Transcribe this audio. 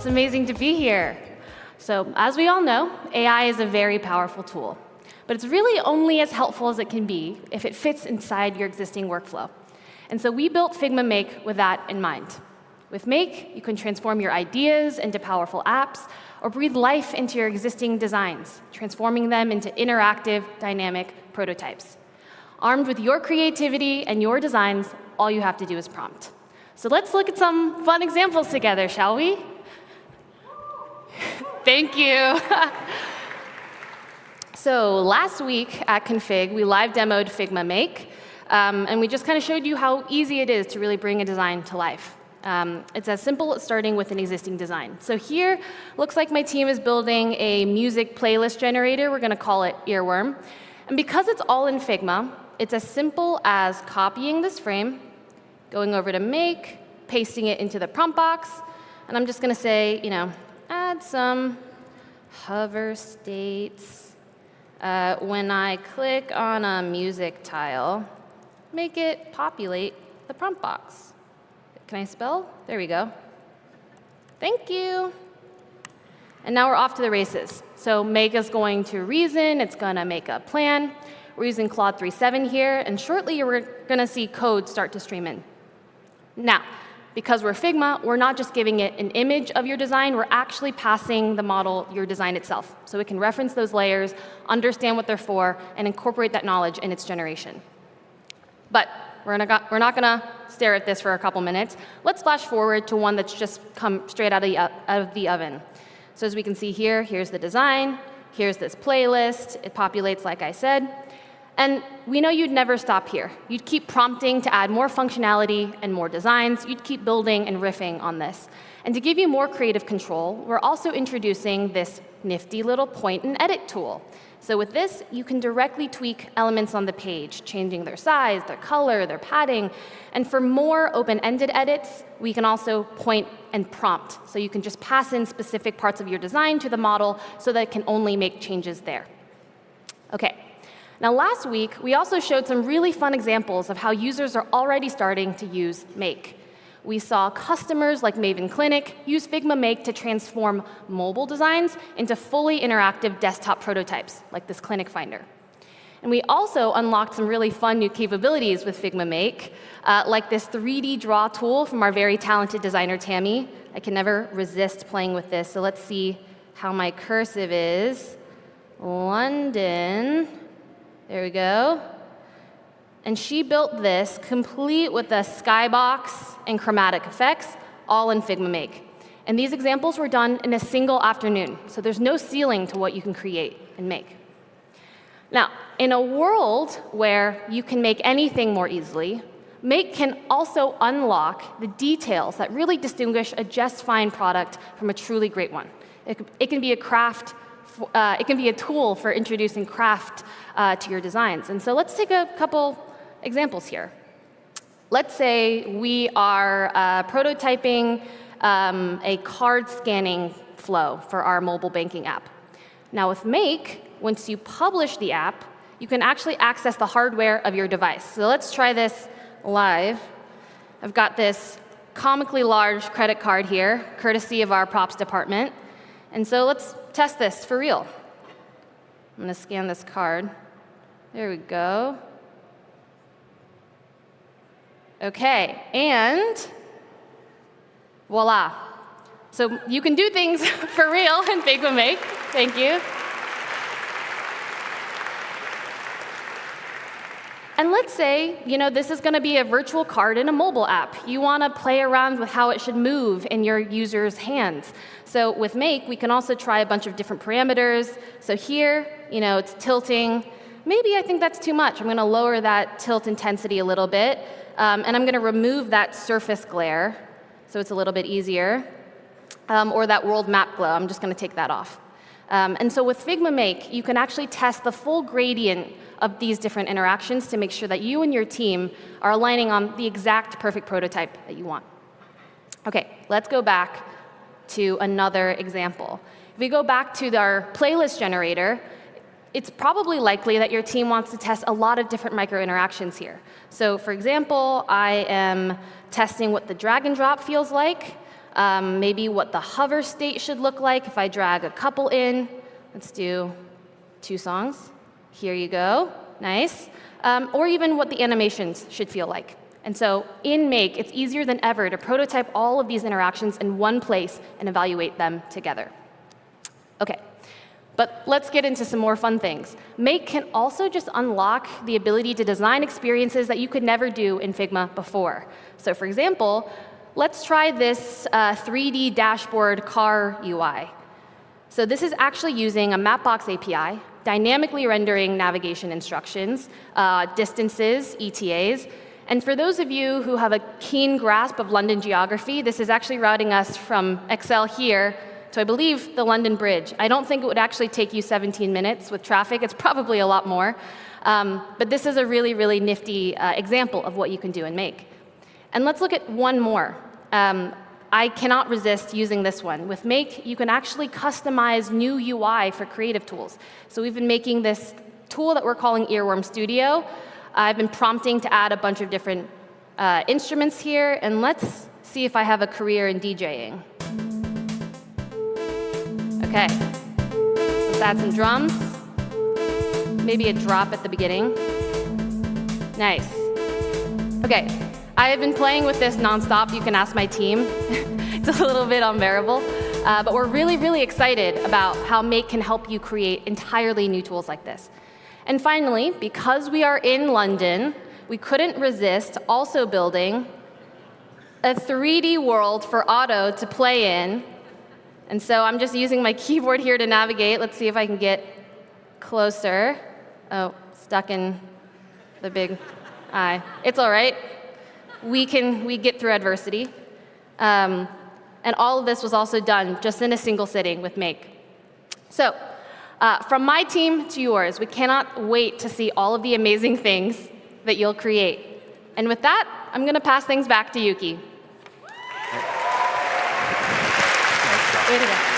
it's amazing to be here. So, as we all know, AI is a very powerful tool, but it's really only as helpful as it can be if it fits inside your existing workflow. And so we built Figma Make with that in mind. With Make, you can transform your ideas into powerful apps or breathe life into your existing designs, transforming them into interactive, dynamic prototypes. Armed with your creativity and your designs, all you have to do is prompt. So let's look at some fun examples together, shall we? Thank you. So last week at Config, we live demoed Figma Make, and we just kind of showed you how easy it is to really bring a design to life. It's as simple as starting with an existing design. So here, looks like my team is building a music playlist generator. We're going to call it Earworm. And because it's all in Figma, it's as simple as copying this frame, going over to Make, pasting it into the prompt box, and I'm just going to say, add some hover states. When I click on a music tile, make it populate the prompt box. Can I spell? There we go. Thank you. And now we're off to the races. So Make is going to reason. It's going to make a plan. We're using Claude 3.7 here, and shortly you're going to see code start to stream in. Now, because we're Figma, we're not just giving it an image of your design, we're actually passing the model your design itself. So it can reference those layers, understand what they're for, and incorporate that knowledge in its generation. But we're not going to stare at this for a couple minutes. Let's flash forward to one that's just come straight out of the oven. So as we can see here, here's the design. Here's this playlist. It populates, like I said. And we know you'd never stop here. You'd keep prompting to add more functionality and more designs. You'd keep building and riffing on this. And to give you more creative control, we're also introducing this nifty little point and edit tool. So with this, you can directly tweak elements on the page, changing their size, their color, their padding. And for more open-ended edits, we can also point and prompt. So you can just pass in specific parts of your design to the model so that it can only make changes there. OK. Now, last week, we also showed some really fun examples of how users are already starting to use Make. We saw customers like Maven Clinic use Figma Make to transform mobile designs into fully interactive desktop prototypes, like this clinic finder. And we also unlocked some really fun new capabilities with Figma Make, like this 3D draw tool from our very talented designer, Tammy. I can never resist playing with this, so let's see how my cursive is. London. There we go. And she built this complete with a skybox and chromatic effects, all in Figma Make. And these examples were done in a single afternoon, so there's no ceiling to what you can create and make. Now, in a world where you can make anything more easily, Make can also unlock the details that really distinguish a just fine product from a truly great one. It can be a craft. It can be a tool for introducing craft to your designs. And so let's take a couple examples here. Let's say we are prototyping a card scanning flow for our mobile banking app. Now with Make, once you publish the app, you can actually access the hardware of your device. So let's try this live. I've got this comically large credit card here, courtesy of our props department. And so let's test this for real. I'm going to scan this card. There we go. OK, and voila. So you can do things for real in Figma Make. Thank you. And let's say, this is going to be a virtual card in a mobile app. You want to play around with how it should move in your user's hands. So with Make, we can also try a bunch of different parameters. So here, it's tilting. Maybe I think that's too much. I'm going to lower that tilt intensity a little bit. And I'm going to remove that surface glare, so it's a little bit easier. Or that world map glow. I'm just going to take that off. And so with Figma Make, you can actually test the full gradient of these different interactions to make sure that you and your team are aligning on the exact perfect prototype that you want. OK, let's go back to another example. If we go back to our playlist generator, it's probably likely that your team wants to test a lot of different micro-interactions here. So for example, I am testing what the drag and drop feels like. maybe what the hover state should look like if I drag a couple in. Let's do 2 songs. Here you go. Nice. Or even what the animations should feel like. And so in Make, it's easier than ever to prototype all of these interactions in one place and evaluate them together. OK, but let's get into some more fun things. Make can also just unlock the ability to design experiences that you could never do in Figma before. So for example, let's try this 3D dashboard car UI. So this is actually using a Mapbox API, dynamically rendering navigation instructions, distances, ETAs. And for those of you who have a keen grasp of London geography, this is actually routing us from Excel here to, I believe, the London Bridge. I don't think it would actually take you 17 minutes with traffic. It's probably a lot more. But this is a really, really nifty example of what you can do in Make. And let's look at one more. I cannot resist using this one. With Make, you can actually customize new UI for creative tools. So we've been making this tool that we're calling Earworm Studio. I've been prompting to add a bunch of different instruments here. And let's see if I have a career in DJing. OK, let's add some drums. Maybe a drop at the beginning. Nice. OK, I have been playing with this nonstop. You can ask my team. It's a little bit unbearable. But we're really, really excited about how Make can help you create entirely new tools like this. And finally, because we are in London, we couldn't resist also building a 3D world for Otto to play in. And so I'm just using my keyboard here to navigate. Let's see if I can get closer. Oh, stuck in the big eye. It's all right. We get through adversity. And all of this was also done just in a single sitting with Make. So from my team to yours, we cannot wait to see all of the amazing things that you'll create. And with that, I'm going to pass things back to Yuki. Way to go.